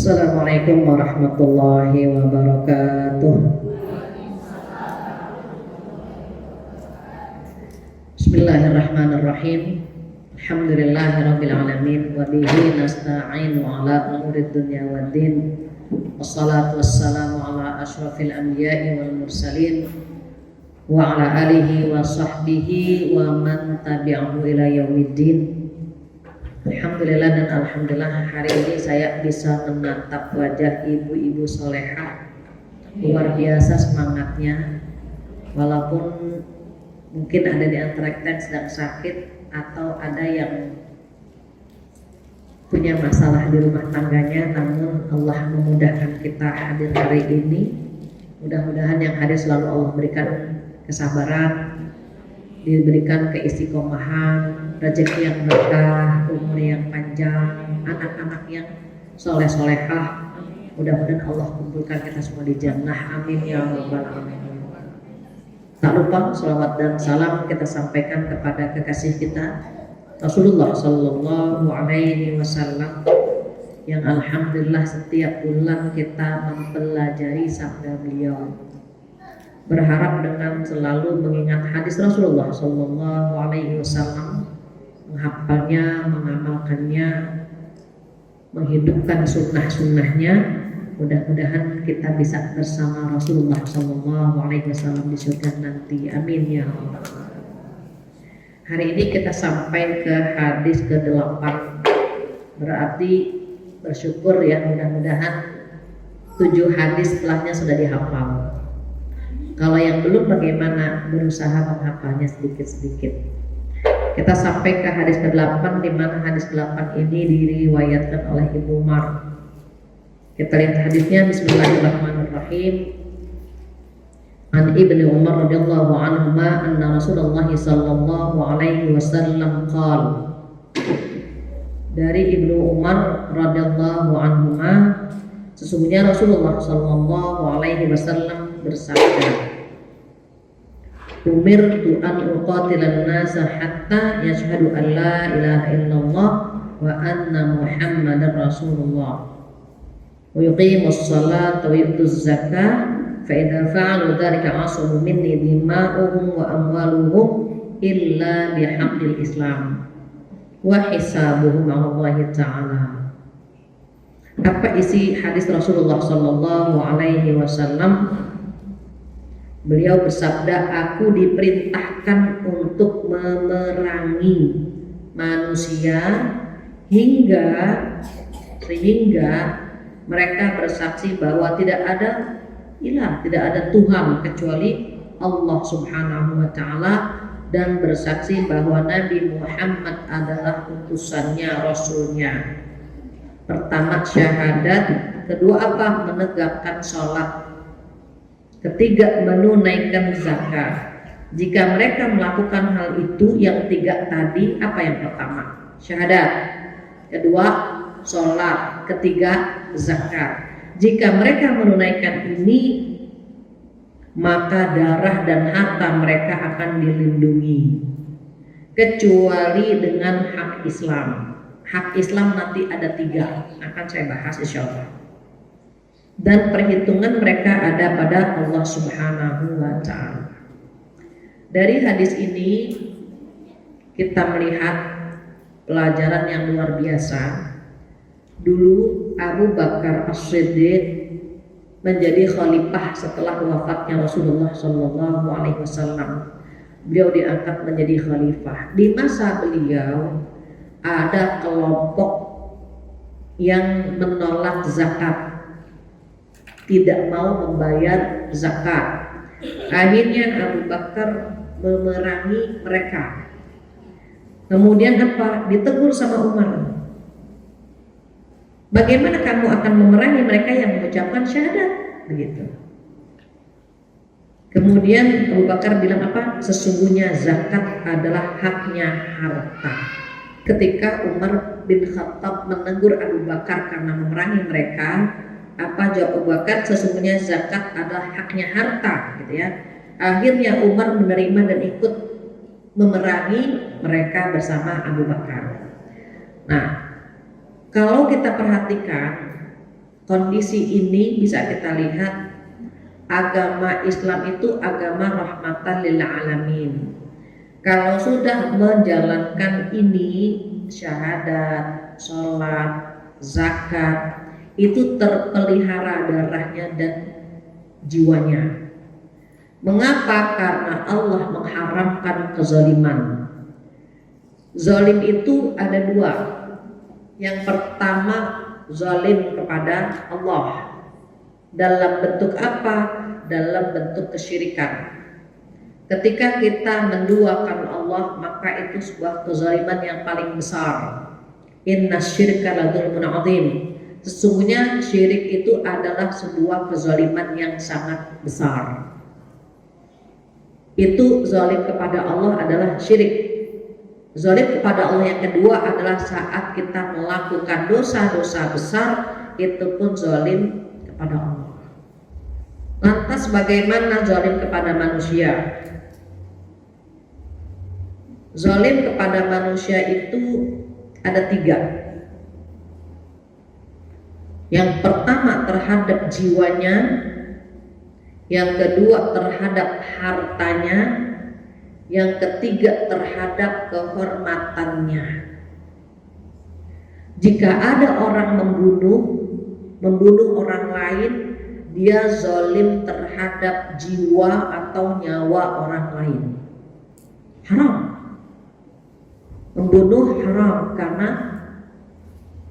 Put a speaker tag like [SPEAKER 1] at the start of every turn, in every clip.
[SPEAKER 1] Assalamualaikum warahmatullahi wabarakatuh. Bismillahirrahmanirrahim. Alhamdulillahirabbil alamin wa bihi nasta'inu ala umurid dunya waddin. Wassalatu wassalamu ala asyrafil anbiya'i wal mursalin wa ala alihi wa sahbihi wa man tabi'ahu ila yaumiddin. Alhamdulillah dan alhamdulillah hari ini saya bisa menatap wajah ibu-ibu solehah, luar biasa semangatnya. Walaupun mungkin ada di antara kita yang sedang sakit atau ada yang punya masalah di rumah tangganya, namun Allah memudahkan kita hadir hari ini. Mudah-mudahan yang hadir selalu Allah berikan kesabaran, diberikan keistiqomahan, rezeki yang berkah, umur yang panjang, anak-anak yang soleh-solehah. Mudah-mudahan Allah kumpulkan kita semua di jannah. Amin ya rabbal alamin. Tak lupa salawat dan salam kita sampaikan kepada kekasih kita Rasulullah Sallallahu Alaihi Wasallam, yang alhamdulillah setiap bulan kita mempelajari sabda beliau. Berharap dengan selalu mengingat hadis Rasulullah Sallallahu Alaihi Wasallam, menghafalnya, mengamalkannya, menghidupkan sunnah-sunnahnya. Mudah-mudahan kita bisa bersama Rasulullah Sallallahu Alaihi Wasallam di surga nanti. Amin ya Allah. Hari ini kita sampai ke hadis ke-8. Berarti bersyukur ya, mudah-mudahan 7 hadis setelahnya sudah dihafal. Kalau yang belum, bagaimana? Berusaha menghafalnya sedikit-sedikit. Kita sampai ke hadis ke-8, di mana hadis ke-8 ini diriwayatkan oleh Ibnu Umar. Kita lihat hadisnya. Bismillahirrahmanirrahim. An Ibnu Umar radhiyallahu anhuma anna Rasulullah sallallahu alaihi wasallam qala. Dari Ibnu Umar radhiyallahu anhuma, sesungguhnya Rasulullah sallallahu alaihi wasallam bersabda, umirtu an uqatilan nasa hatta yashhadu an la ilaha illallah wa anna muhammadar rasulullah wa yuqimus salata wa yutuz zakah fa idza fa'alu dzalika asamu minni dima'uhum wa amwaluhum illa bihaqqil islam wa hisabuhum 'ala Allah ta'ala. Apa isi hadis Rasulullah sallallahu alaihi wasallam? Beliau bersabda, aku diperintahkan untuk memerangi manusia sehingga mereka bersaksi bahwa tidak ada ilah, tidak ada Tuhan kecuali Allah Subhanahu wa ta'ala, dan bersaksi bahwa Nabi Muhammad adalah utusannya, rasulnya. Pertama syahadat, kedua apa? Menegakkan sholat, ketiga menunaikan zakat. Jika mereka melakukan hal itu, yang 3 tadi, apa yang pertama? Syahadat, kedua sholat, ketiga zakat. Jika mereka menunaikan ini, maka darah dan harta mereka akan dilindungi, kecuali dengan hak Islam. Hak Islam nanti ada 3, akan saya bahas insyaallah. Dan perhitungan mereka ada pada Allah Subhanahu wa ta'ala. Dari hadis ini kita melihat pelajaran yang luar biasa. Dulu Abu Bakar As-Siddiq menjadi khalifah setelah wafatnya Rasulullah Sallallahu Alaihi Wasallam. Beliau diangkat menjadi khalifah. Di masa beliau ada kelompok yang menolak zakat, tidak mau membayar zakat. Akhirnya Abu Bakar memerangi mereka. Kemudian apa? Ditegur sama Umar. Bagaimana kamu akan memerangi mereka yang mengucapkan syahadat? Begitu. Kemudian Abu Bakar bilang apa? Sesungguhnya zakat adalah haknya harta. Ketika Umar bin Khattab menegur Abu Bakar karena memerangi mereka, apa jawab Abu Bakar? Sesungguhnya zakat adalah haknya harta, gitu ya. Akhirnya Umar menerima dan ikut memerangi mereka bersama Abu Bakar. Nah, kalau kita perhatikan, kondisi ini bisa kita lihat agama Islam itu agama rahmatan lil alamin. Kalau sudah menjalankan ini, syahadat, sholat, zakat, itu terpelihara darahnya dan jiwanya. Mengapa? Karena Allah mengharamkan kezaliman. Zalim itu ada dua. Yang pertama, zalim kepada Allah. Dalam bentuk apa? Dalam bentuk kesyirikan. Ketika kita menduakan Allah, maka itu sebuah kezaliman yang paling besar. Inna syirka la dzulmun adzim. Sesungguhnya syirik itu adalah sebuah kezaliman yang sangat besar. Itu zalim kepada Allah adalah syirik. Zalim kepada Allah yang kedua adalah saat kita melakukan dosa-dosa besar, itu pun zalim kepada Allah. Lantas bagaimana zalim kepada manusia? Zalim kepada manusia itu ada tiga. Yang pertama terhadap jiwanya, yang kedua terhadap hartanya, yang ketiga terhadap kehormatannya. Jika ada orang membunuh orang lain, dia zalim terhadap jiwa atau nyawa orang lain. Haram. Membunuh haram karena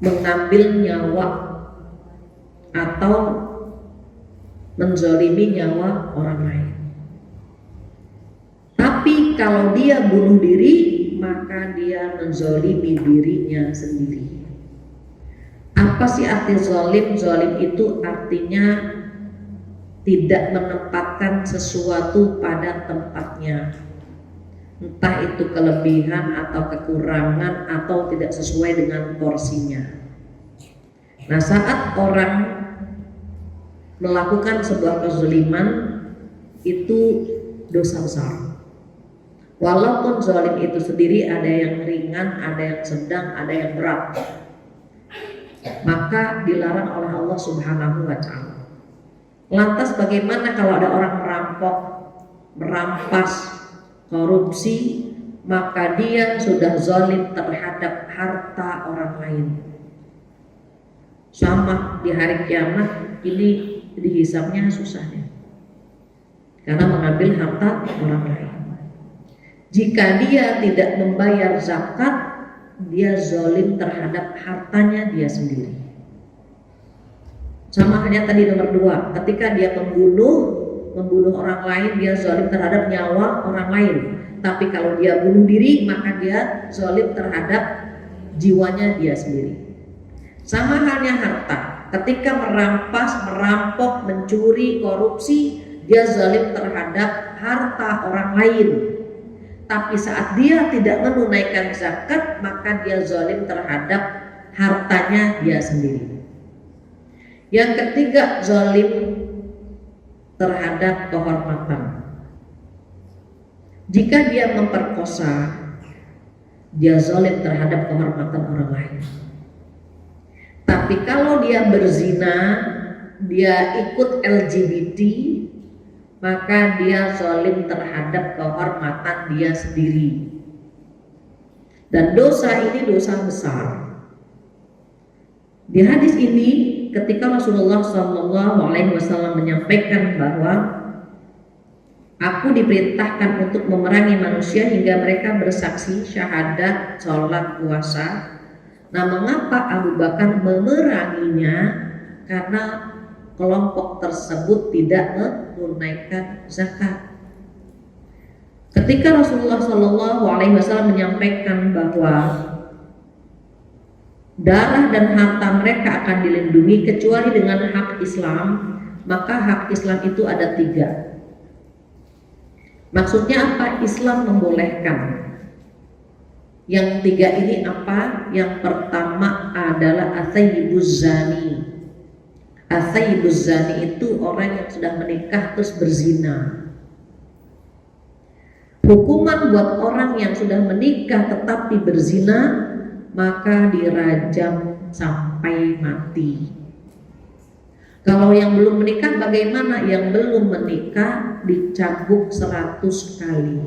[SPEAKER 1] mengambil nyawa atau menzalimi nyawa orang lain. Tapi kalau dia bunuh diri, maka dia menzalimi dirinya sendiri. Apa sih arti zalim? Zalim itu artinya tidak menempatkan sesuatu pada tempatnya. Entah itu kelebihan atau kekurangan atau tidak sesuai dengan porsinya. Nah, saat orang melakukan sebuah kezaliman, itu dosa besar. Walaupun zalim itu sendiri ada yang ringan, ada yang sedang, ada yang berat, maka dilarang oleh Allah Subhanahu wa ta'ala. Lantas bagaimana kalau ada orang merampok, merampas, korupsi, maka dia sudah zalim terhadap harta orang lain. Sama di hari kiamat ini dihisabnya susah ya, karena mengambil harta orang lain. Jika dia tidak membayar zakat, dia zalim terhadap hartanya dia sendiri. Sama halnya tadi nomor dua, ketika dia membunuh orang lain, dia zalim terhadap nyawa orang lain. Tapi kalau dia bunuh diri, maka dia zalim terhadap jiwanya dia sendiri. Sama halnya harta, ketika merampas, merampok, mencuri, korupsi, dia zalim terhadap harta orang lain. Tapi saat dia tidak menunaikan zakat, maka dia zalim terhadap hartanya dia sendiri. Yang ketiga, zalim terhadap kehormatan. Jika dia memperkosa, dia zalim terhadap kehormatan orang lain. Tapi kalau dia berzina, dia ikut LGBT, maka dia zalim terhadap kehormatan dia sendiri. Dan dosa ini dosa besar. Di hadis ini, ketika Rasulullah SAW menyampaikan bahwa aku diperintahkan untuk memerangi manusia hingga mereka bersaksi syahadat, sholat, puasa. Nah, mengapa Abu Bakar memeranginya? Karena kelompok tersebut tidak menunaikan zakat. Ketika Rasulullah SAW menyampaikan bahwa darah dan harta mereka akan dilindungi kecuali dengan hak Islam, maka hak Islam itu ada tiga. Maksudnya apa? Islam membolehkan. Yang tiga ini apa? Yang pertama adalah atsayyibuz zani. Atsayyibuz zani itu orang yang sudah menikah terus berzina. Hukuman buat orang yang sudah menikah tetapi berzina, maka dirajam sampai mati. Kalau yang belum menikah bagaimana? Yang belum menikah dicambuk 100 kali.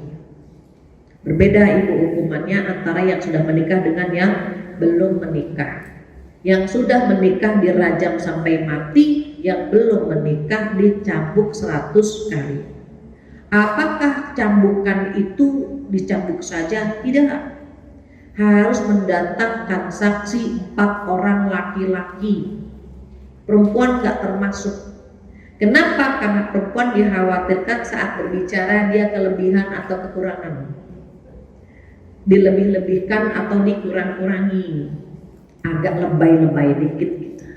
[SPEAKER 1] Berbeda ibu hukumannya antara yang sudah menikah dengan yang belum menikah. Yang sudah menikah dirajam sampai mati, yang belum menikah dicambuk 100 kali. Apakah cambukan itu dicambuk saja? Tidak. Harus mendatangkan saksi 4 orang laki-laki. Perempuan gak termasuk. Kenapa? Karena perempuan dikhawatirkan saat berbicara dia kelebihan atau kekurangan, dilebih-lebihkan atau dikurang-kurangi, agak lebay-lebay dikit gitu.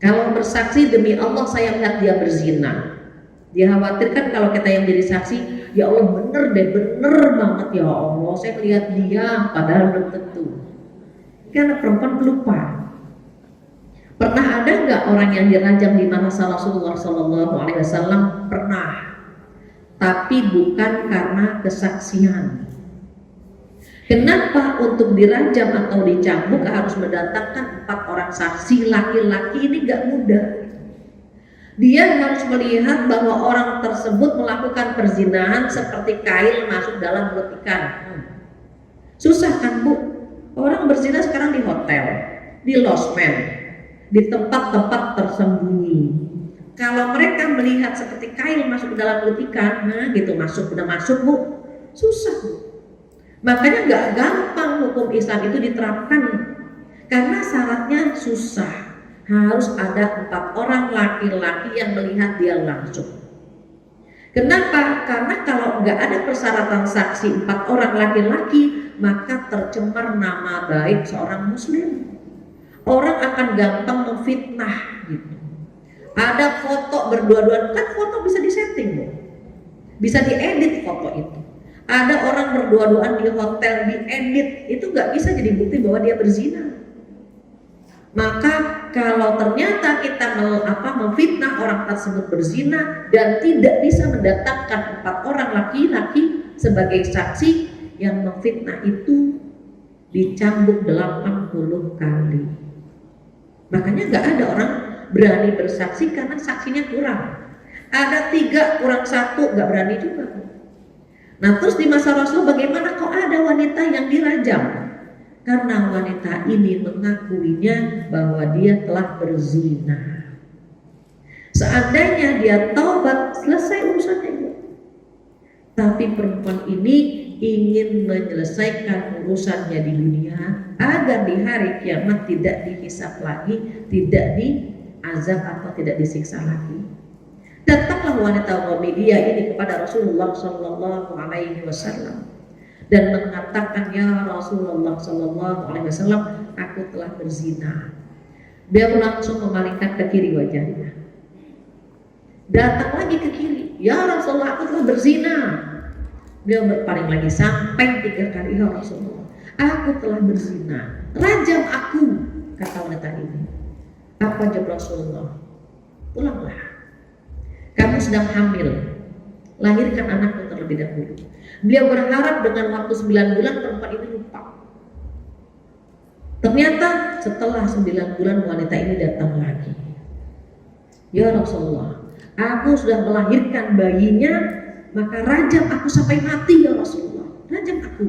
[SPEAKER 1] Kalau bersaksi demi Allah saya lihat dia berzina, dikhawatirkan kalau kita yang jadi saksi, ya Allah bener deh, bener banget ya Allah saya lihat dia, padahal belum tentu. Karena perempuan pelupa. Pernah ada nggak orang yang dirajam di masa Rasulullah SAW? Pernah, tapi bukan karena kesaksian. Kenapa untuk dirajam atau dicambuk harus mendatangkan 4 orang saksi laki-laki? Ini nggak mudah. Dia harus melihat bahwa orang tersebut melakukan perzinahan seperti kail masuk dalam mulut ikan. Susah kan Bu? Orang berzina sekarang di hotel, di losmen, di tempat-tempat tersembunyi. Kalau mereka melihat seperti kail masuk ke dalam mulut ikan, nah gitu udah masuk Bu, susah Bu. Makanya gak gampang hukum Islam itu diterapkan, karena syaratnya susah. Harus ada 4 orang laki-laki yang melihat dia langsung. Kenapa? Karena kalau gak ada persyaratan saksi 4 orang laki-laki, maka tercemar nama baik seorang muslim. Orang akan gampang memfitnah gitu. Ada foto berdua-duaan, kan foto bisa disetting loh, bisa diedit foto itu. Ada orang berdua-duaan di hotel, diedit, itu nggak bisa jadi bukti bahwa dia berzina. Maka kalau ternyata kita memfitnah orang tersebut berzina dan tidak bisa mendatangkan 4 orang laki-laki sebagai saksi, yang memfitnah itu dicambuk 80 kali. Makanya nggak ada orang berani bersaksi karena saksinya kurang. Ada 3 kurang 1, nggak berani juga. Nah terus di masa Rasul bagaimana kok ada wanita yang dirajam? Karena wanita ini mengakuinya bahwa dia telah berzina. Seandainya dia taubat, selesai urusannya itu. Tapi perempuan ini ingin menyelesaikan urusannya di dunia agar di hari kiamat tidak dihisab lagi, tidak diazab atau tidak disiksa lagi. Datanglah wanita Ghamidiyah ini kepada Rasulullah SAW dan mengatakan, ya Rasulullah SAW, aku telah berzina. Dia langsung memalingkan ke kiri wajahnya. Datang lagi ke kiri, ya Rasulullah, aku telah berzina. Dia berpaling lagi sampai 3 kali, ya Rasulullah, aku telah berzina, rajam aku, kata wanita ini. Apa jawab Rasulullah? Pulanglah. Kamu sedang hamil, lahirkan anakmu terlebih dahulu. Beliau berharap dengan waktu 9 bulan perempuan ini lupa. Ternyata setelah 9 bulan wanita ini datang lagi. Ya Rasulullah, aku sudah melahirkan bayinya, maka rajam aku sampai mati ya Rasulullah, rajam aku.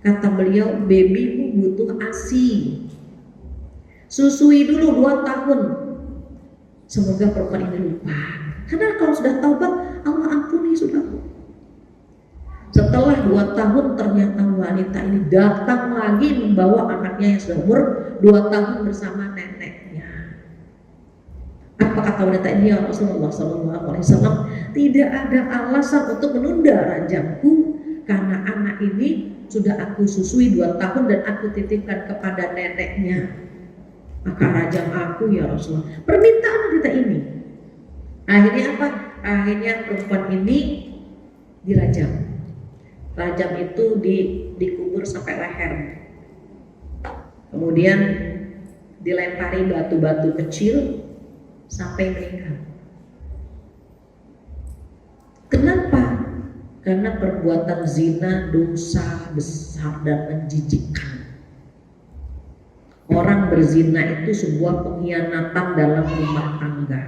[SPEAKER 1] Kata beliau, babymu butuh ASI, susui dulu 2 tahun. Semoga perempuan ini lupa. Karena kalau sudah taubat, Allah ampuni sudah. Setelah 2 tahun ternyata wanita ini datang lagi membawa anaknya yang sudah umur 2 tahun bersama neneknya. Apa kata wanita ini, ya Rasulullah SAW? Tidak ada alasan untuk menunda rajamku karena anak ini sudah aku susui 2 tahun dan aku titipkan kepada neneknya. Maka rajam aku ya Rasulullah. Permintaan wanita ini. Akhirnya apa? Akhirnya perempuan ini dirajam. Rajam itu dikubur sampai leher. Kemudian dilempari batu-batu kecil sampai meninggal. Kenapa? Karena perbuatan zina dosa besar dan menjijikkan. Orang berzina itu sebuah pengkhianatan dalam rumah tangga.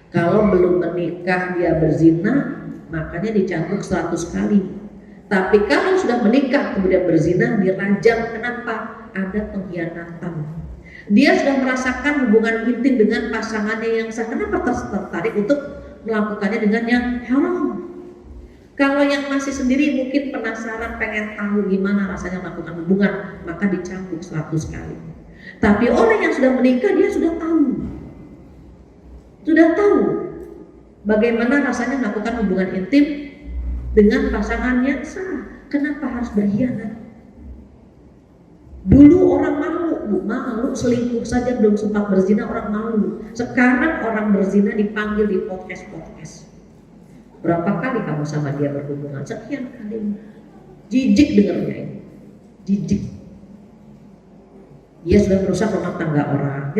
[SPEAKER 1] Kalau belum menikah dia berzina, makanya dicambuk 100 kali. Tapi kalau sudah menikah kemudian berzina, dirajam. Kenapa? Ada pengkhianatan. Dia sudah merasakan hubungan intim dengan pasangannya yang sah. Kenapa tertarik untuk melakukannya dengan yang haram? Kalau yang masih sendiri mungkin penasaran, pengen tahu gimana rasanya melakukan hubungan, maka dicambuk 100 kali. Tapi orang yang sudah menikah, dia sudah tahu bagaimana rasanya melakukan hubungan intim dengan pasangan yang sah. Kenapa harus berkhianat? Dulu orang malu selingkuh saja belum sempat berzina orang malu. Sekarang orang berzina dipanggil di podcast. Berapa kali kamu sama dia berhubungan? Sekian kali. Jijik dengarnya ini. Jijik. Dia sudah merusak rumah tangga orang.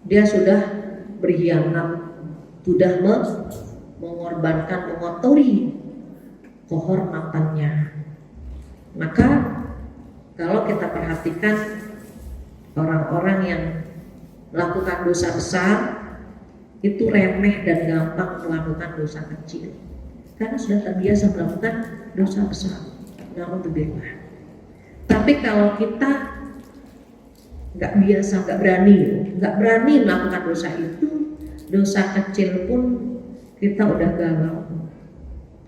[SPEAKER 1] Dia sudah berkhianat, sudah mengorbankan, mengotori kehormatannya. Maka kalau kita perhatikan orang-orang yang melakukan dosa besar, itu remeh dan gampang melakukan dosa kecil karena sudah terbiasa melakukan dosa besar. Na'udzubillah. Tapi kalau kita nggak biasa, nggak berani melakukan dosa itu, dosa kecil pun kita udah gagal,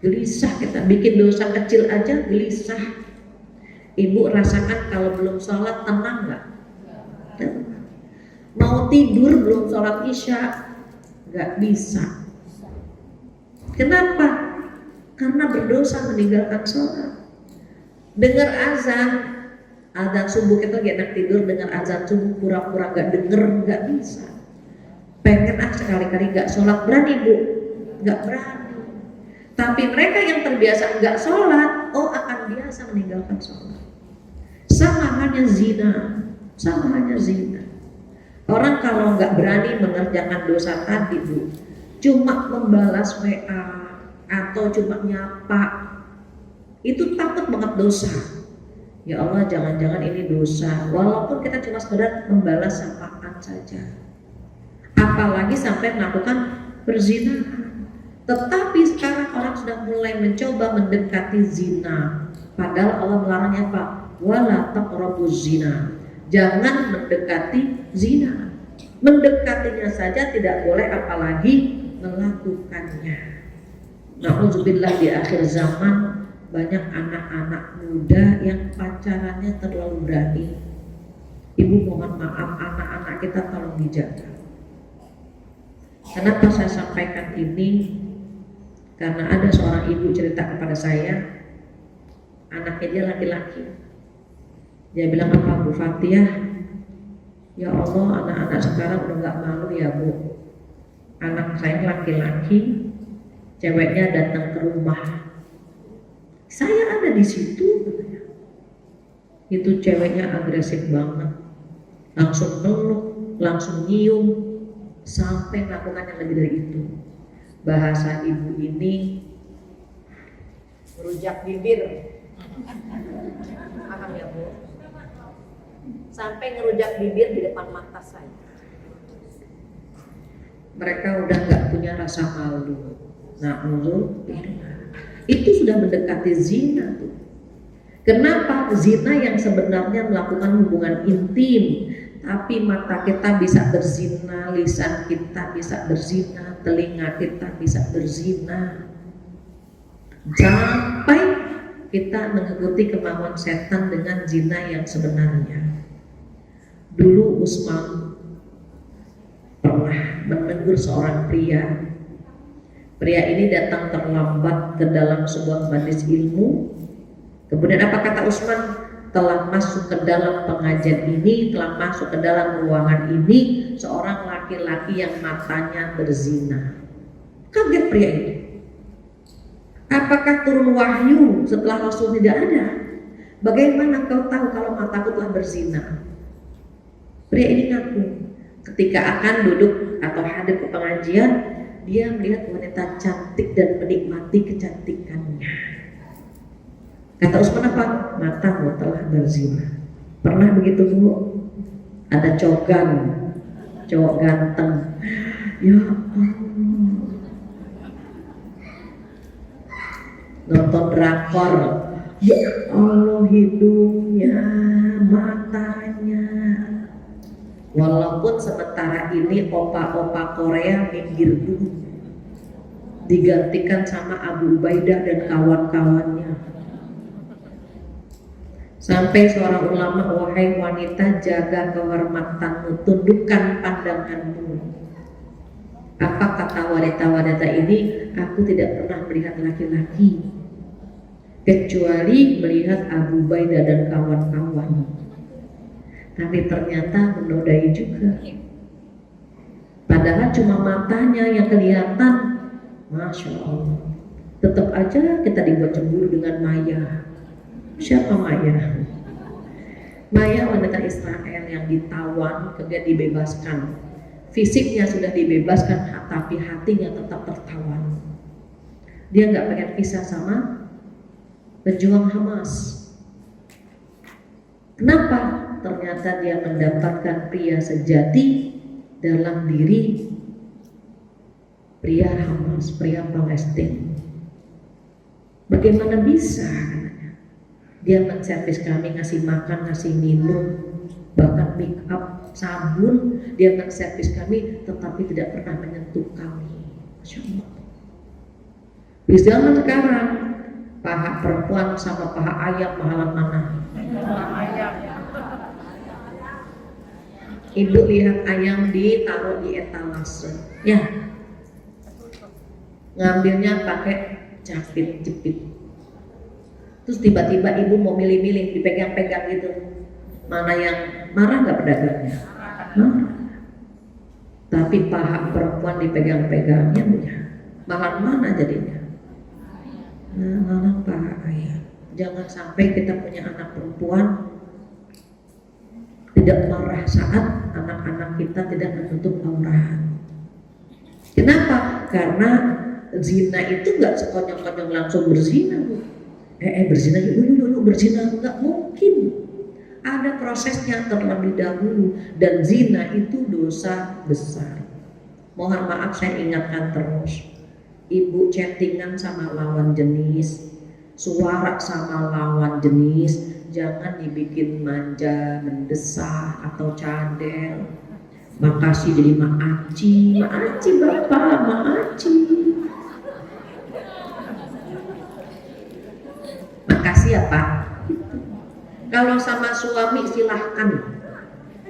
[SPEAKER 1] gelisah. Kita bikin dosa kecil aja gelisah. Ibu rasakan kalau belum sholat tenang nggak? Mau tidur belum sholat isya nggak bisa. Kenapa? Karena berdosa meninggalkan sholat. Dengar azan subuh, kita lagi enak tidur, dengar azan subuh pura-pura nggak denger, nggak bisa. Pengen sekali-kali nggak sholat, berani bu? Nggak berani. Tapi mereka yang terbiasa nggak sholat, akan biasa meninggalkan sholat. Sama hanya zina. Orang kalau nggak berani mengerjakan dosa tadi bu, cuma membalas WA atau cuma nyapa, itu takut banget dosa. Ya Allah, jangan-jangan ini dosa. Walaupun kita cuma sekedar membalas sapaan saja, apalagi sampai melakukan perzinahan. Tetapi sekarang orang sudah mulai mencoba mendekati zina, padahal Allah melarangnya apa? Wala taqrabuz zina. Jangan mendekati zina. Mendekatinya saja tidak boleh, apalagi melakukannya. Na'udzubillah, di akhir zaman banyak anak-anak muda yang pacarannya terlalu berani. Ibu mohon maaf, anak-anak kita tolong dijaga. Kenapa saya sampaikan ini? Karena ada seorang ibu cerita kepada saya, anaknya dia laki-laki. Dia bilang, apa Bu Fatihah? Ya Allah, anak-anak sekarang udah gak malu ya Bu. Anak saya laki-laki, ceweknya datang ke rumah. Saya ada di situ. Itu ceweknya agresif banget. Langsung peluk, langsung nyium, sampai melakukan yang lebih dari itu. Bahasa ibu ini merujak bibir. Paham ya Bu? Sampai ngerujak bibir di depan mata saya. Mereka udah gak punya rasa malu. Itu sudah mendekati zina tuh. Kenapa? Zina yang sebenarnya melakukan hubungan intim, tapi mata kita bisa berzina, lisan kita bisa berzina, telinga kita bisa berzina, sampai kita mengikuti kemauan setan dengan zina yang sebenarnya. Dulu Usman pernah menegur seorang pria. Pria ini datang terlambat ke dalam sebuah majelis ilmu. Kemudian apa kata Usman? Telah masuk ke dalam pengajian ini, telah masuk ke dalam ruangan ini seorang laki-laki yang matanya berzina. Kaget pria ini. Apakah turun wahyu setelah Rasul tidak ada? Bagaimana kau tahu kalau mataku telah berzina? Pria ini ngaku ketika akan duduk atau hadir ke pengajian, dia melihat wanita cantik dan menikmati kecantikannya. Kata Usman apa? Matamu telah berzina. Pernah begitu Bu? Ada cogan, cowok ganteng, ya Allah, nonton drakor, ya Allah, hidungnya, matanya. Walaupun sementara ini opa-opa Korea minggir dulu, digantikan sama Abu Ubaidah dan kawan-kawannya. Sampai seorang ulama, wahai wanita, jaga kehormatanmu, tundukkan pandanganmu. Apa kata wanita-wanita ini? Aku tidak pernah melihat laki-laki kecuali melihat Abu Ubaidah dan kawan-kawan. Tapi ternyata menodai juga. Padahal cuma matanya yang kelihatan. Masya Allah. Tetap aja kita dibuat cemburu dengan Maya. Siapa Maya? Maya wanita Israel yang ditawan, kemudian dibebaskan. Fisiknya sudah dibebaskan, tapi hatinya tetap tertawan. Dia nggak pengen pisah sama pejuang Hamas. Kenapa? Ternyata dia mendapatkan pria sejati dalam diri pria Hamas, pria Palestina. Bagaimana bisa? Dia menservis kami, ngasih makan, ngasih minum, bahkan make up, sabun. Dia menservis kami, tetapi tidak pernah menyentuh kami. Masya Allah. Di zaman sekarang, paha perempuan sama paha ayam mahalan mana? Ibu lihat ayam ditaruh di etalase, ya, ngambilnya pakai jepit. Terus tiba-tiba ibu mau milih-milih, dipegang-pegang gitu. Mana yang marah nggak pedagangnya? Marah. Tapi paha perempuan dipegang-pegangnya, malah mana jadinya? Malah paha ayah. Jangan sampai kita punya anak perempuan tidak marah saat anak-anak kita tidak menutup aurat. Kenapa? Karena zina itu nggak sekonyong-konyong langsung berzina, Bu. Berzina yuk berzina, nggak mungkin. Ada prosesnya terlebih dahulu, dan zina itu dosa besar. Mohon maaf saya ingatkan terus, ibu chattingan sama lawan jenis, suara sama lawan jenis, jangan dibikin manja, mendesak atau cadel. Makasih jadi maaci bapak, maaci. Makasih ya Pak. Kalau sama suami silahkan,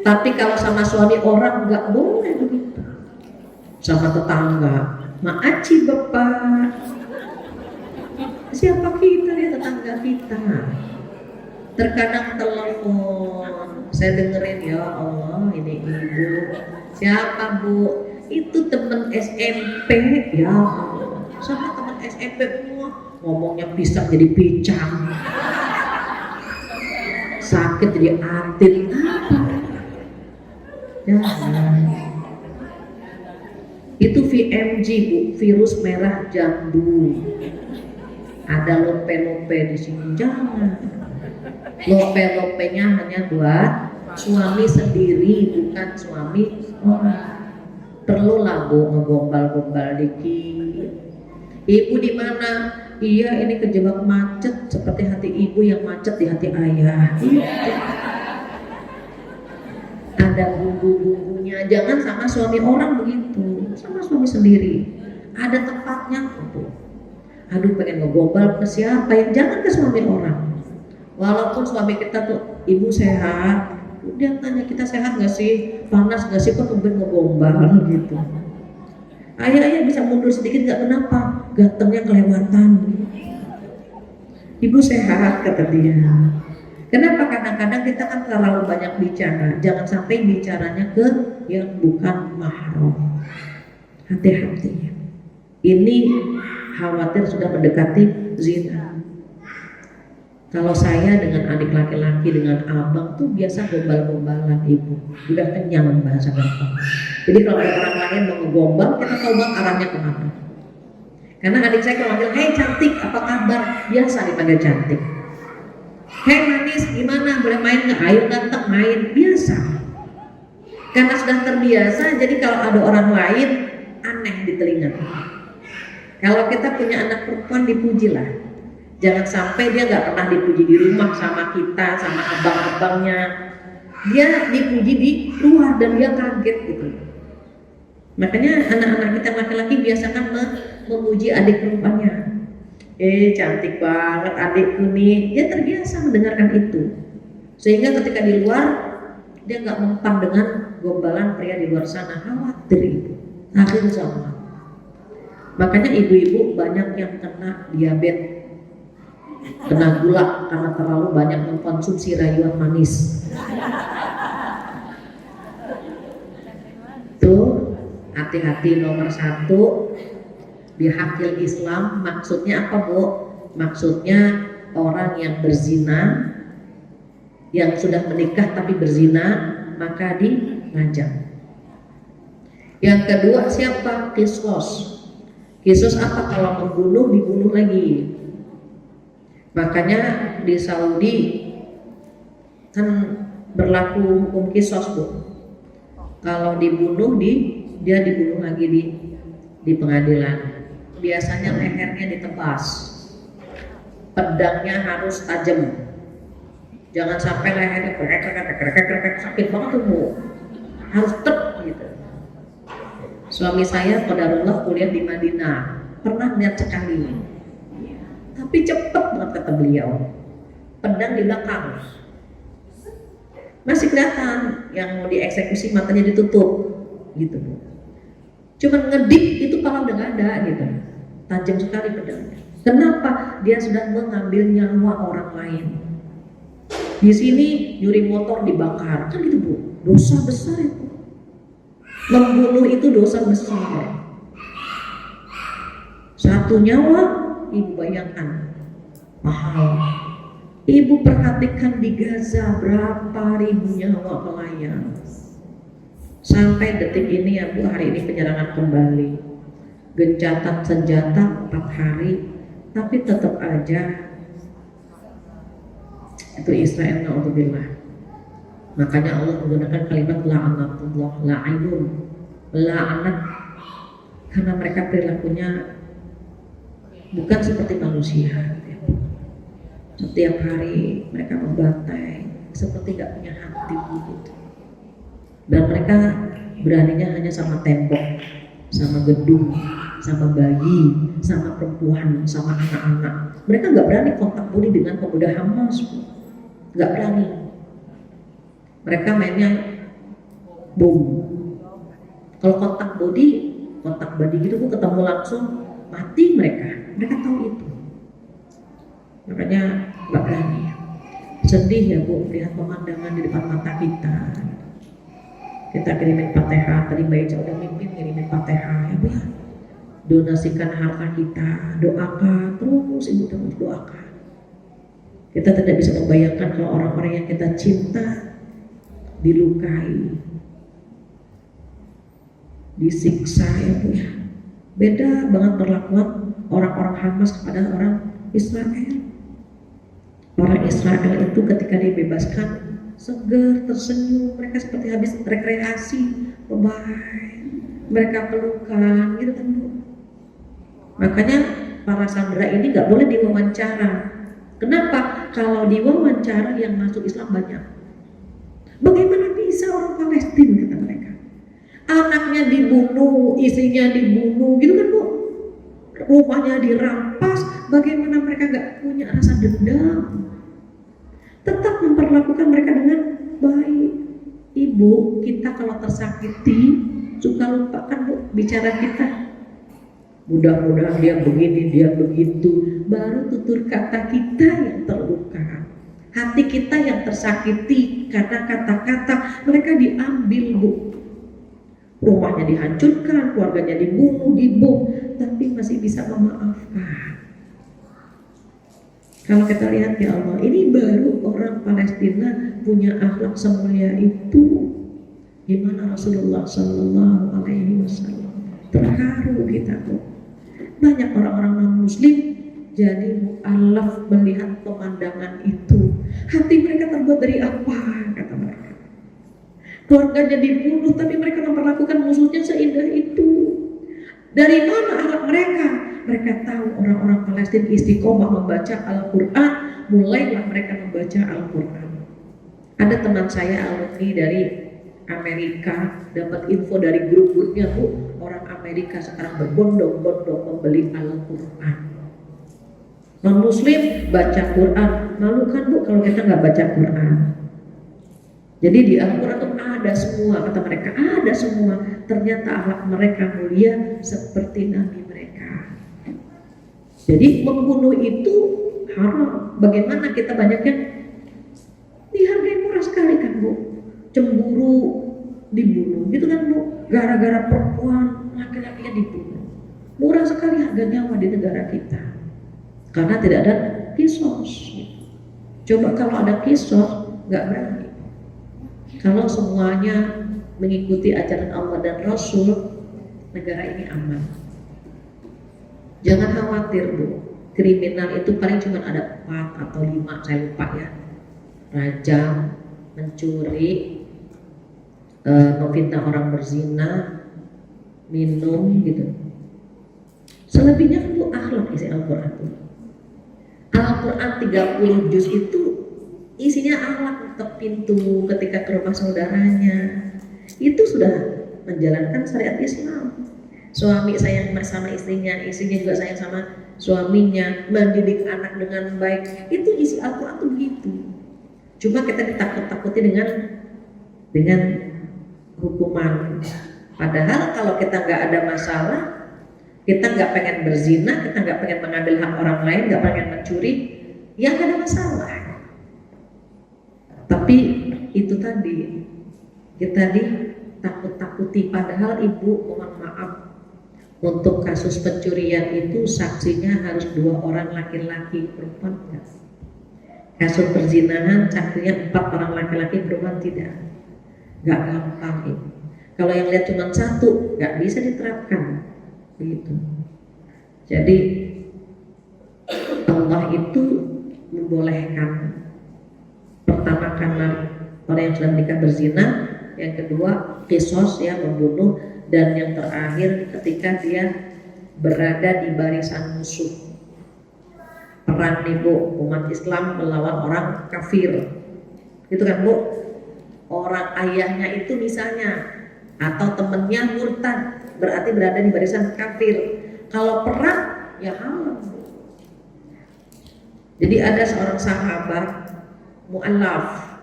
[SPEAKER 1] tapi kalau sama suami orang nggak boleh begitu. Sama tetangga, maaci bapak. Siapa kita ya tetangga kita? Terkadang telepon, saya dengerin, ya Allah ini ibu. Siapa Bu? Itu temen SMP, ya Allah. Sama temen SMP ngomongnya pisang jadi pincang, sakit jadi atit. Jangan. Itu VMJ Bu, virus merah jambu. Ada lope-lope di sini, jangan. Lope-lopenya hanya buat suami sendiri, bukan suami orang. Perlulah Bu ngegombal-gombal dikit. Ibu di mana? Iya, ini kejebak macet seperti hati ibu yang macet di hati ayah. Ada bumbu-bumbunya. Jangan sama suami orang begitu, sama suami sendiri. Ada tempatnya Bu. Aduh pengen ngegombal ke siapa ya? Jangan ke suami orang. Walaupun suami kita tuh, ibu sehat, dia tanya kita sehat nggak sih, panas nggak sih, kok tumben ngegombal gitu. Ayah bisa mundur sedikit nggak, kenapa? Gantengnya kelewatan. Ibu sehat kata dia. Kenapa? Kadang-kadang kita kan terlalu banyak bicara. Jangan sampai bicaranya ke yang bukan mahram. Hati-hati. Ini khawatir sudah mendekati zina. Kalau saya dengan adik laki-laki, dengan abang tuh biasa gombal-gombalan ibu. Udah kenyang bahasa gampang. Jadi kalau ada orang lain mau ngegombal, kita tahu banget arahnya kemana. Karena adik saya kalau manggil, hei cantik, apa kabar? Biasa dipanggil cantik. Hei manis, gimana? Boleh main nggak? anaknya ayo ganteng main, biasa. Karena sudah terbiasa, jadi kalau ada orang lain aneh di telinga. Kalau kita punya anak perempuan dipujilah. Jangan sampai dia nggak pernah dipuji di rumah sama kita, sama abang-abangnya. Dia dipuji di luar dan dia kaget gitu. Makanya anak-anak kita laki-laki biasakan memuji adik perempuannya. Cantik banget adikku nih. Dia terbiasa mendengarkan itu. Sehingga ketika di luar dia nggak mempan dengan gombalan pria di luar sana, khawatir itu akhir zaman. Makanya ibu-ibu banyak yang kena diabetes, kena gula karena terlalu banyak mengkonsumsi rayuan manis. Tuh hati-hati, nomor 1 di hakil Islam. Maksudnya apa, Bu? Maksudnya orang yang berzina, yang sudah menikah tapi berzina, maka dirajam. Yang kedua siapa? Kisos. Kisos apa? Kalau membunuh dibunuh lagi. Makanya di Saudi kan berlaku hukum kisos, Bu. Kalau dibunuh dia dibunuh lagi di pengadilan. Biasanya lehernya ditebas, pedangnya harus tajam. Jangan sampai lehernya krek sakit banget tuh, Bu. Harus tep gitu. Suami saya qadarullah kuliah di Madinah, pernah lihat sekali. Tapi cepet banget kata beliau. Pedang di belakang. Masih kelihatan yang mau dieksekusi matanya ditutup gitu, Bu. Cuman ngedik itu pala udah gak ada gitu. Tajam sekali pedangnya. Kenapa? Dia sudah mengambil nyawa orang lain. Di sini nyuri motor dibakar, kan gitu, Bu. Dosa besar itu. Membunuh itu dosa besar. Satu nyawa, ibu bayangkan mahal. Ibu perhatikan di Gaza berapa ribu nyawa melayang. Sampai detik ini ya, Bu, hari ini penyerangan kembali, gencatan senjata 4 hari, tapi tetap aja itu Israel, na'udzubillah. Makanya Allah menggunakan kalimat la'anatullah, la'inun, la'anat, karena mereka perilakunya bukan seperti manusia. Setiap hari mereka membantai seperti gak punya hati begitu. Dan mereka beraninya hanya sama tembok, sama gedung, sama bayi, sama perempuan, sama anak-anak. Mereka gak berani kontak budi dengan pemuda Hamas, gak berani. Mereka mainnya bom. Kalau kontak body gitu, Bu, ketemu langsung mati mereka. Mereka tahu itu. Makanya nggak berani. Sedih ya, Bu, lihat pemandangan di depan mata kita. Kita kirimin Fatihah, tadi Mbak Ica udah mimpin kirimin Fatihah ya, Bu ya. Donasikan harta kita, doakan terus, Ibu terus doakan. Kita tidak bisa membayangkan kalau orang-orang yang kita cinta dilukai, disiksa ya, Bu ya. Beda banget perlakuan orang-orang Hamas kepada orang Israel. Orang Israel itu ketika dibebaskan segar, tersenyum, mereka seperti habis rekreasi, bye-bye, mereka pelukan gitu kan, Bu. Makanya para sandera ini nggak boleh diwawancara. Kenapa? Kalau diwawancara yang masuk Islam banyak. Bagaimana bisa orang Palestina, kata mereka, anaknya dibunuh, istrinya dibunuh gitu kan, Bu, rumahnya dirampas, bagaimana mereka gak punya rasa dendam, tetap memperlakukan mereka dengan baik. Ibu, kita kalau tersakiti suka lupakan, Bu, bicara kita. Mudah-mudahan dia begini, dia begitu, baru tutur kata kita yang terluka. Hati kita yang tersakiti karena kata-kata mereka diambil, Bu. Rumahnya dihancurkan, keluarganya dibunuh, dibom, tapi masih bisa memaafkan. Kalau kita lihat ya Allah, ini baru orang Palestina punya akhlak semulia itu. Gimana Rasulullah Sallallahu Alaihi Wasallam? Terharu kita, Bu. Banyak orang-orang non-Muslim jadi mu'alaf melihat pemandangan itu. Hati mereka terbuat dari apa, kata mereka. Keluarganya dibunuh, tapi mereka memperlakukan musuhnya seindah itu. Dari mana akhlak mereka? Mereka tahu orang-orang Palestina istiqomah membaca Al-Quran, mulailah mereka membaca Al-Quran. Ada teman saya alumni dari Amerika, dapat info dari grup-grupnya, Bu, orang Amerika sekarang berbondong-bondong membeli Al-Quran. Non-Muslim baca Quran, malu kan Bu kalau kita nggak baca Quran. Jadi di Al-Quran itu ada semua, kata mereka, ada semua. Ternyata akhlak mereka mulia seperti Nabi mereka. Jadi membunuh itu haram. Bagaimana kita banyak yang dihargai murah sekali kan Bu, cemburu dibunuh gitu kan Bu, gara-gara perempuan laki-lakinya dibunuh. Murah sekali harga nyawa di negara kita karena tidak ada kisos. Coba kalau ada kisos, nggak berani. Kalau semuanya mengikuti ajaran Allah dan Rasul, negara ini aman. Jangan khawatir Bu, kriminal itu paling cuma ada 4 atau 5, saya lupa ya. Rajam, mencuri, memfitnah orang berzina, minum gitu. Selebihnya kan Bu akhlak isi Al-Quran itu. Al-Quran 30 juz itu isinya akhlak, ke pintu ketika ke rumah saudaranya. Itu sudah menjalankan syariat Islam. Suami sayang sama istrinya, istrinya juga sayang sama suaminya, mendidik anak dengan baik. Itu isi Al-Quran itu begitu. Cuma kita ditakut-takuti dengan hukuman. Padahal kalau kita nggak ada masalah, kita nggak pengen berzina, kita nggak pengen mengambil hak orang lain, nggak pengen mencuri, ya nggak ada masalah. Tapi itu tadi, kita ditakut-takuti. Padahal Ibu, mohon maaf, untuk kasus pencurian itu saksinya harus 2 orang laki-laki, perempuan enggak. Kasus perzinahan saksinya 4 orang laki-laki, perempuan tidak. Nggak gampang itu. Kalau yang lihat cuma 1, nggak bisa diterapkan begitu. Jadi Allah itu membolehkan, pertama karena orang yang sudah menikah berzina, yang kedua kisos ya, membunuh, dan yang terakhir ketika dia berada di barisan musuh, perang nih Bu, umat Islam melawan orang kafir gitu kan Bu. Orang ayahnya itu misalnya atau temennya murtad, berarti berada di barisan kafir. Kalau perang ya haram. Jadi ada seorang sahabat mu'allaf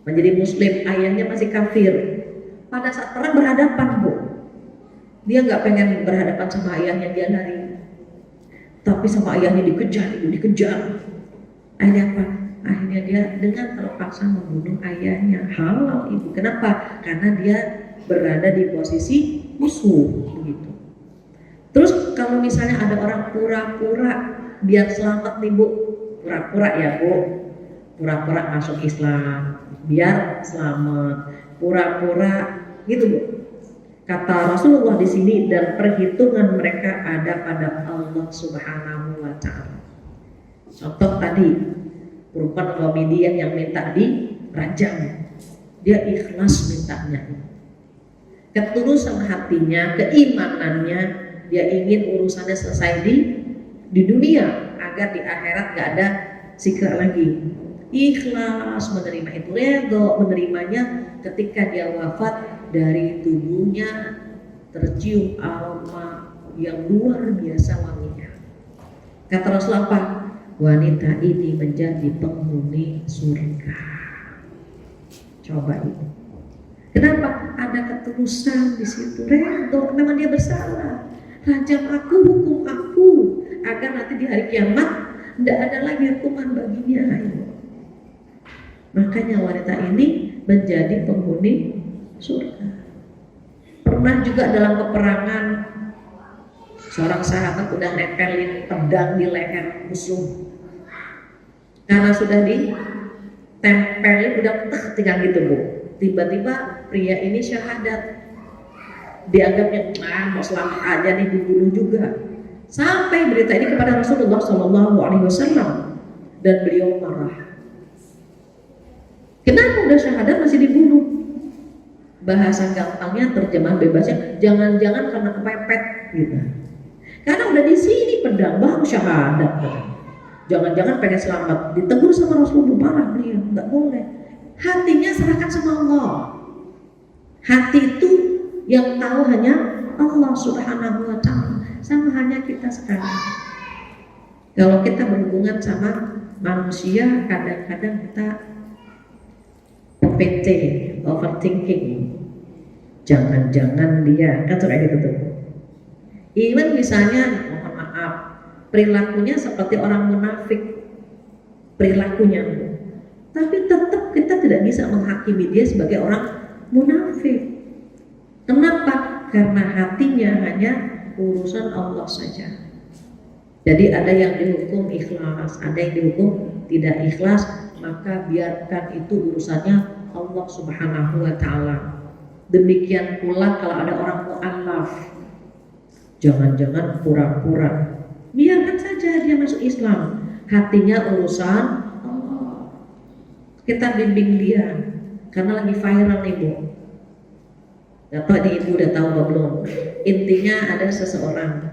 [SPEAKER 1] menjadi muslim, ayahnya masih kafir. Pada saat perang berhadapan Bu, dia nggak pengen berhadapan sama ayahnya, dia lari. Tapi sama ayahnya dikejar, dikejar. Akhirnya apa? Akhirnya dia dengan terpaksa membunuh ayahnya. Halal Ibu. Kenapa? Karena dia berada di posisi musuh begitu. Terus kalau misalnya ada orang pura-pura biar selamat nih Bu, pura-pura ya Bu, pura-pura masuk Islam biar selamat, pura-pura gitu Bu. Kata Rasulullah di sini, dan perhitungan mereka ada pada Allah Subhanahu wa Ta'ala. Contoh tadi, perempuan komedian yang minta dirajam, dia ikhlas mintanya. Ketulusan hatinya, keimanannya, dia ingin urusannya selesai di dunia agar di akhirat gak ada siksa lagi. Ikhlas menerima itu, redho menerimanya. Ketika dia wafat, dari tubuhnya tercium aroma yang luar biasa wanginya. Kata Rasulullah apa? Wanita ini menjadi penghuni surga. Coba itu. Kenapa? Ada ketulusan di situ. Redho, memang dia bersalah. Rajam aku, hukum aku, agar nanti di hari kiamat tidak ada lagi hukuman baginya. Makanya wanita ini menjadi penghuni surga. Pernah juga dalam peperangan, seorang sahabat udah nempelin pedang di leher musuh. Karena sudah ditempelin, udah tinggal gitu Bu. Tiba-tiba pria ini syahadat. Dianggapnya mau selamat aja nih, dibunuh juga. Sampai berita ini kepada Rasulullah SAW dan beliau marah. udah syahadat masih dibunuh. Bahasa gampangnya, terjemahan bebasnya, jangan-jangan karena kepepet gitu. Karena udah di sini pedang baru syahadat. Jangan-jangan pengen selamat, ditegur sama Rasulullah, marah beliau, nggak boleh. Hatinya serahkan sama Allah. Hati itu yang tahu hanya Allah Subhanahu wa Ta'ala. Sama hanya kita sekarang. Kalau kita berhubungan sama manusia, kadang-kadang kita OPT, overthinking. Jangan-jangan dia, kan suka gitu tuh. Even misalnya, mohon maaf, perilakunya seperti orang munafik, perilakunya. Tapi tetap kita tidak bisa menghakimi dia sebagai orang munafik. Kenapa? Karena hatinya hanya urusan Allah saja. Jadi ada yang dihukum ikhlas, ada yang dihukum tidak ikhlas, maka biarkan itu urusannya Allah Subhanahu wa Ta'ala. Demikian pula kalau ada orang mu'allaf, jangan-jangan pura-pura, biarkan saja dia masuk Islam, hatinya urusan Allah. Kita bimbing dia, karena lagi viral nih Bu. Gak tahu nih Ibu udah tahu apa belum? Intinya ada seseorang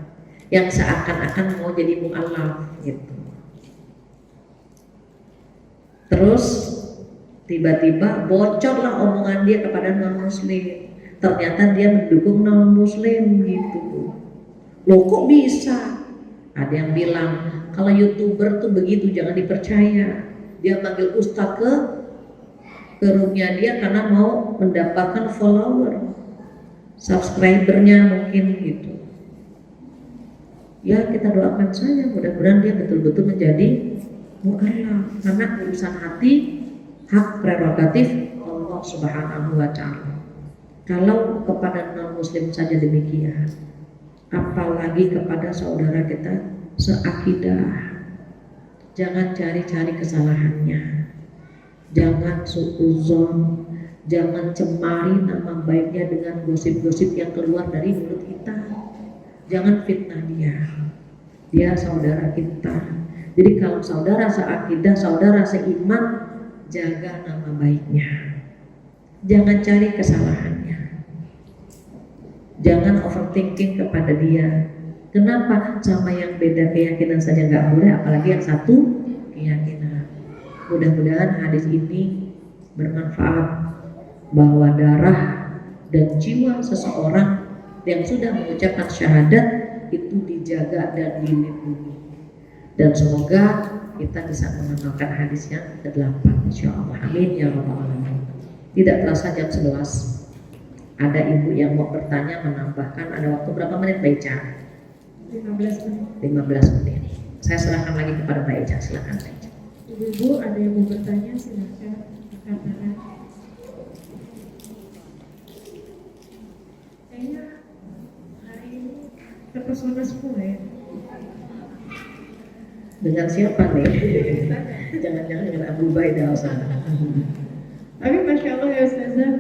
[SPEAKER 1] yang seakan-akan mau jadi mu'allaf gitu. Terus tiba-tiba bocorlah omongan dia kepada non-muslim. Ternyata dia mendukung non-muslim gitu. Loh kok bisa? Ada yang bilang kalau YouTuber tuh begitu, jangan dipercaya. Dia manggil ustaz ke roomnya dia karena mau mendapatkan follower, subscribernya mungkin gitu. Ya kita doakan saja, mudah-mudahan dia betul-betul menjadi mu'allaf, karena urusan hati hak prerogatif Allah Subhanahu wa Ta'ala. Kalau kepada non-muslim saja demikian, apalagi kepada saudara kita seakidah. Jangan cari-cari kesalahannya, jangan suudzon, jangan cemari nama baiknya dengan gosip-gosip yang keluar dari mulut kita. Jangan fitnah dia saudara kita. Jadi kalau saudara seakidah, saudara seiman, jaga nama baiknya, jangan cari kesalahannya, jangan overthinking kepada dia. Kenapa? Sama yang beda keyakinan saja nggak boleh, apalagi yang satu keyakinan. Mudah-mudahan hadis ini bermanfaat, bahwa darah dan jiwa seseorang yang sudah mengucapkan syahadat itu dijaga dan dilindungi. Dan semoga kita bisa mengamalkan hadis yang ke-8 insyaallah. Amin ya rabbal alamin. Tidak terasa jam 11. Ada ibu yang mau bertanya, menambahkan. Ada waktu berapa menit Mbak Ica?
[SPEAKER 2] 15 menit.
[SPEAKER 1] 15 menit. Saya serahkan lagi kepada Mbak Ica. Silakan Mbak Ica.
[SPEAKER 2] Ibu ada yang mau bertanya, silakan katakan. Kayaknya hari ini terpesona semua ya.
[SPEAKER 1] Dengan siapa nih? Jangan-jangan dengan Abu Baidah sana.
[SPEAKER 2] Tapi Masya Allah ya Ustazah,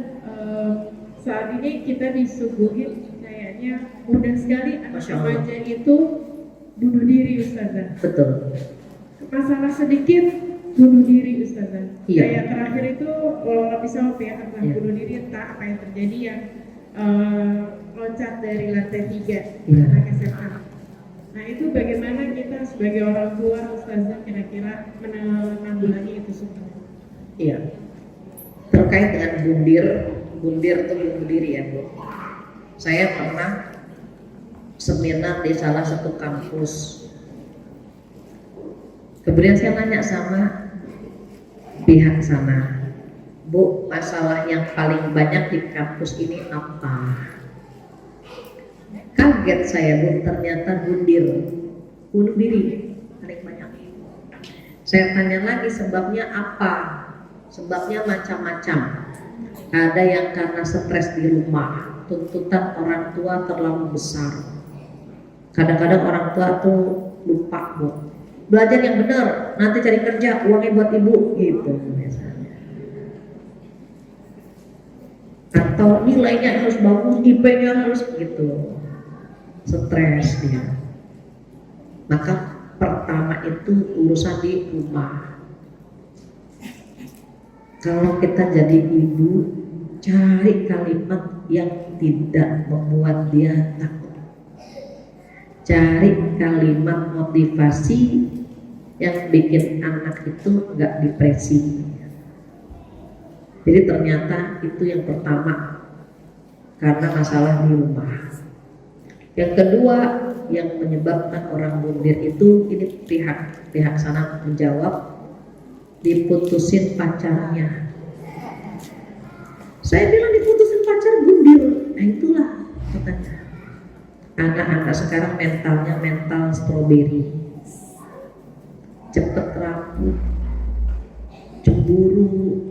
[SPEAKER 2] saat ini kita disuguhin kayaknya mudah sekali anak remaja itu bunuh diri Ustazah.
[SPEAKER 1] Betul.
[SPEAKER 2] Masalah sedikit bunuh diri Ustazah.
[SPEAKER 1] Iya.
[SPEAKER 2] Kayak terakhir itu kalau nggak bisa ya tentang
[SPEAKER 1] Iya.
[SPEAKER 2] bunuh diri, entah apa yang terjadi yang loncat dari lantai 3
[SPEAKER 1] Iya.
[SPEAKER 2] anak SMA. Nah itu bagaimana kita sebagai orang tua Ustazah kira-kira menanggulangi itu semua?
[SPEAKER 1] Iya. Terkait dengan bundir itu bunuh diri ya Bu. Saya pernah seminar di salah satu kampus. Kemudian saya nanya sama pihak sana, Bu, masalah yang paling banyak di kampus ini apa? Kaget saya Bu, ternyata bunuh diri paling banyak. Saya tanya lagi sebabnya apa? Sebabnya macam-macam. Ada yang karena stres di rumah, tuntutan orang tua terlalu besar. Kadang-kadang orang tua tuh lupa Bu, belajar yang benar, nanti cari kerja, uangnya buat ibu gitu misalnya. Atau nilainya harus bagus, IP-nya harus gitu. Stres dia. Maka pertama itu urusan di rumah. Kalau kita jadi ibu, cari kalimat yang tidak membuat dia takut. Cari kalimat motivasi yang bikin anak itu nggak depresi. Jadi ternyata itu yang pertama, karena masalah di rumah. Yang kedua yang menyebabkan orang bunuh diri itu, ini pihak sana menjawab, diputusin pacarnya. Saya bilang diputusin pacar bunuh. Nah itulah katanya. Anak-anak sekarang mentalnya mental stroberi, cepet rapuh, cemburu,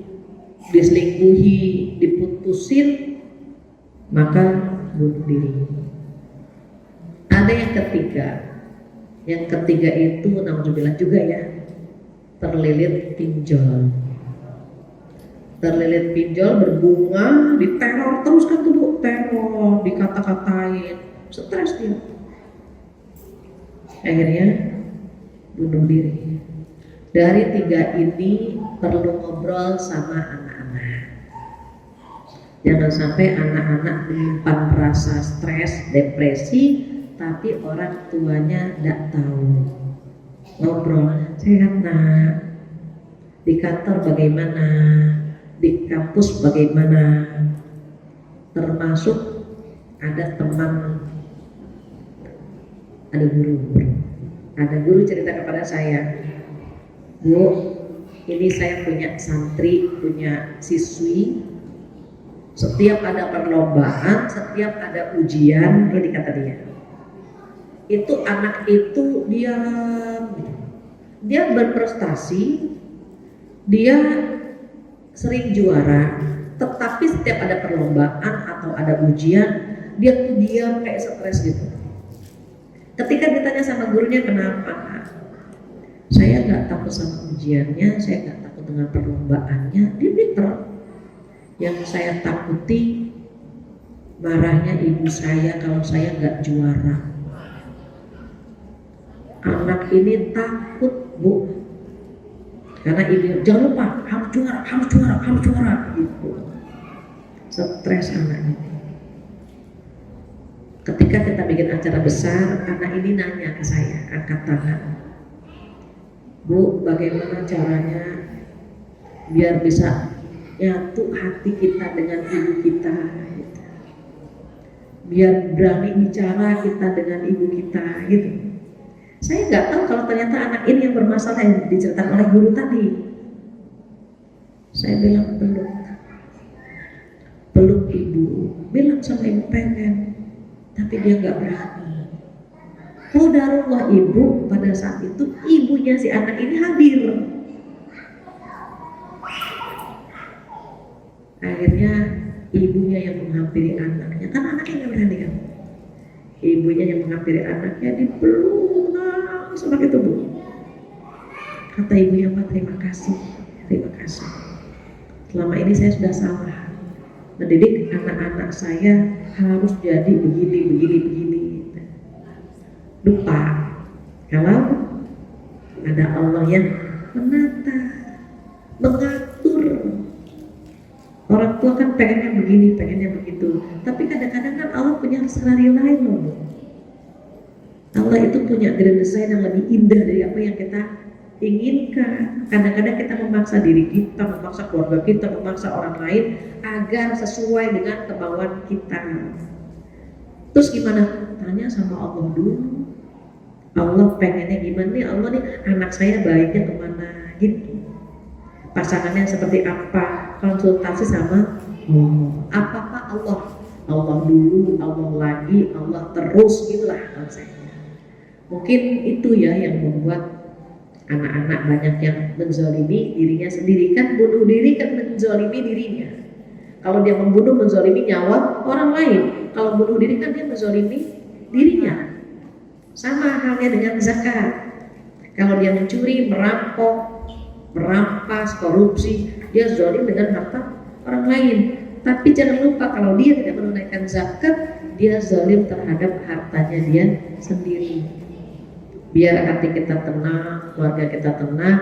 [SPEAKER 1] diselingkuhi, diputusin, maka bunuh diri. Ada yang ketiga. Yang ketiga itu naudzubillah juga ya, terlilit pinjol. Terlilit pinjol, berbunga, diteror terus kan tuh Bu, teror, dikata-katain, stres dia. Akhirnya bunuh diri. Dari tiga ini perlu ngobrol sama anak-anak. Jangan sampai anak-anak menyimpan rasa stres, depresi, tapi orang tuanya tidak tahu. Ngobrol, sehat nak, di kantor bagaimana, di kampus bagaimana, termasuk ada teman, ada guru cerita kepada saya, Bu, ini saya punya santri, punya siswi, setiap ada perlombaan, setiap ada ujian, ini kata dia, itu anak itu dia berprestasi, dia sering juara, tetapi setiap ada perlombaan atau ada ujian, dia tuh diam kayak stres gitu. Ketika ditanya sama gurunya, kenapa? Saya nggak takut sama ujiannya, saya nggak takut dengan perlombaannya, dia bitter. Yang saya takuti marahnya ibu saya kalau saya nggak juara. Anak ini takut Bu, karena ibu jangan lupa harus juara gitu. Stres anak ini. Ketika kita bikin acara besar, anak ini nanya ke saya, angkat tangan, Bu, bagaimana caranya biar bisa nyatu hati kita dengan ibu kita, gitu. Biar berani bicara kita dengan ibu kita, gitu. Saya nggak tahu kalau ternyata anak ini yang bermasalah yang diceritakan oleh guru tadi. Saya bilang peluk ibu, bilang sama ibu pengen, tapi dia nggak berani. Qadarullah ibu pada saat itu ibunya si anak ini hadir. Akhirnya ibunya yang menghampiri anaknya, kan anaknya nggak berani kan. Ibunya yang menghampiri anaknya, dipeluk seperti itu Bu. Kata ibunya, Pak, terima kasih. Selama ini saya sudah salah mendidik anak-anak saya harus jadi begini. Lupa kalau ada Allah yang menata, mengatur. Orang tua kan pengennya begini, pengennya begitu. Tapi kadang-kadang kan Allah punya skenario lain loh. Allah itu punya grand design yang lebih indah dari apa yang kita inginkan. Kadang-kadang kita memaksa diri kita, memaksa keluarga kita, memaksa orang lain agar sesuai dengan kemauan kita. Terus gimana? Tanya sama Allah dulu. Allah pengennya gimana nih? Allah nih anak saya baiknya kemana gitu. Pasangannya seperti apa? Konsultasi sama apa Allah. Allah dulu, Allah lagi, Allah terus, gitulah konsepnya. Mungkin itu ya yang membuat anak-anak banyak yang menzalimi dirinya sendiri. Kan bunuh diri kan menzalimi dirinya. Kalau dia membunuh, menzalimi nyawa orang lain. Kalau bunuh diri kan dia menzalimi dirinya. Sama halnya dengan zakat. Kalau dia mencuri, merampok, merampas, korupsi, dia zalim dengan harta orang lain. Tapi jangan lupa kalau dia tidak menunaikan zakat, dia zalim terhadap hartanya dia sendiri. Biar hati kita tenang, keluarga kita tenang,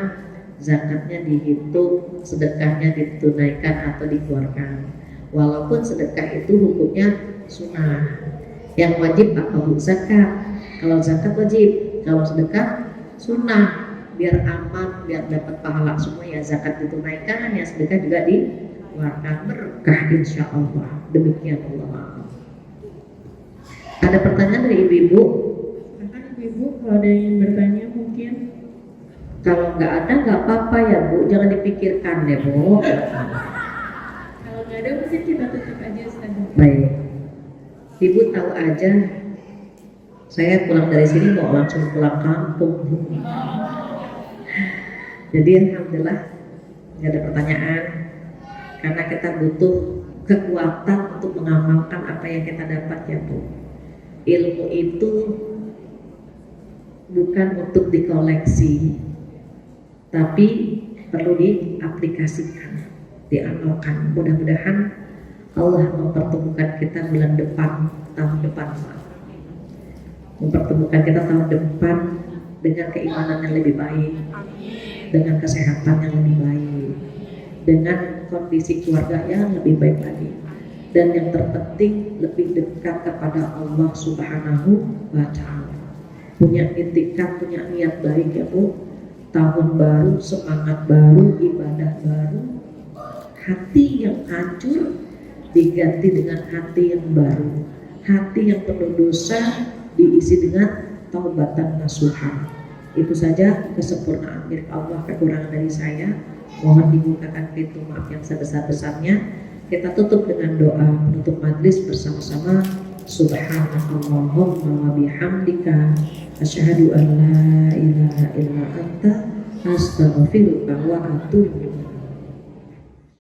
[SPEAKER 1] zakatnya dihitung, sedekahnya ditunaikan atau dikeluarkan. Walaupun sedekah itu hukumnya sunnah. Yang wajib apa bu? Zakat. Kalau zakat wajib, kalau sedekah sunnah. Biar aman, biar dapat pahala semua ya zakat ditunaikan, ya sedekah juga dikeluarkan, berkah insya Allah. Demikian Allah. Ada pertanyaan dari ibu-ibu?
[SPEAKER 2] Silakan ibu-ibu kalau ada yang bertanya mungkin.
[SPEAKER 1] Kalau nggak ada nggak apa-apa ya bu, jangan dipikirkan ya bu.
[SPEAKER 2] Kalau nggak ada mungkin kita tutup aja Ustazah.
[SPEAKER 1] Baik, ibu tahu aja, saya pulang dari sini mau langsung pulang kampung. Jadi alhamdulillah nggak ada pertanyaan, karena kita butuh kekuatan untuk mengamalkan apa yang kita dapat ya bu. Ilmu itu bukan untuk dikoleksi, tapi perlu diaplikasikan, diamalkan. Mudah-mudahan Allah mempertemukan kita bulan depan, tahun depan, mempertemukan kita tahun depan dengan keimanan yang lebih baik, dengan kesehatan yang lebih baik, dengan kondisi keluarga yang lebih baik lagi, dan yang terpenting lebih dekat kepada Allah Subhanahu wa Ta'ala. Punya itikad, punya niat baik ya bu. Tahun baru, semangat baru, ibadah baru, hati yang hancur diganti dengan hati yang baru, hati yang penuh dosa diisi dengan taubatan nasuha. Itu saja kesempurnaan milik Allah, kekurangan dari saya. Mohon dibukakan pintu maaf yang sebesar-besarnya. Kita tutup dengan doa penutup majlis bersama-sama. Subhanallahumma wa bihamdika asyhadu an la ilaha illa anta astaghfiruka wa atubu ilaik.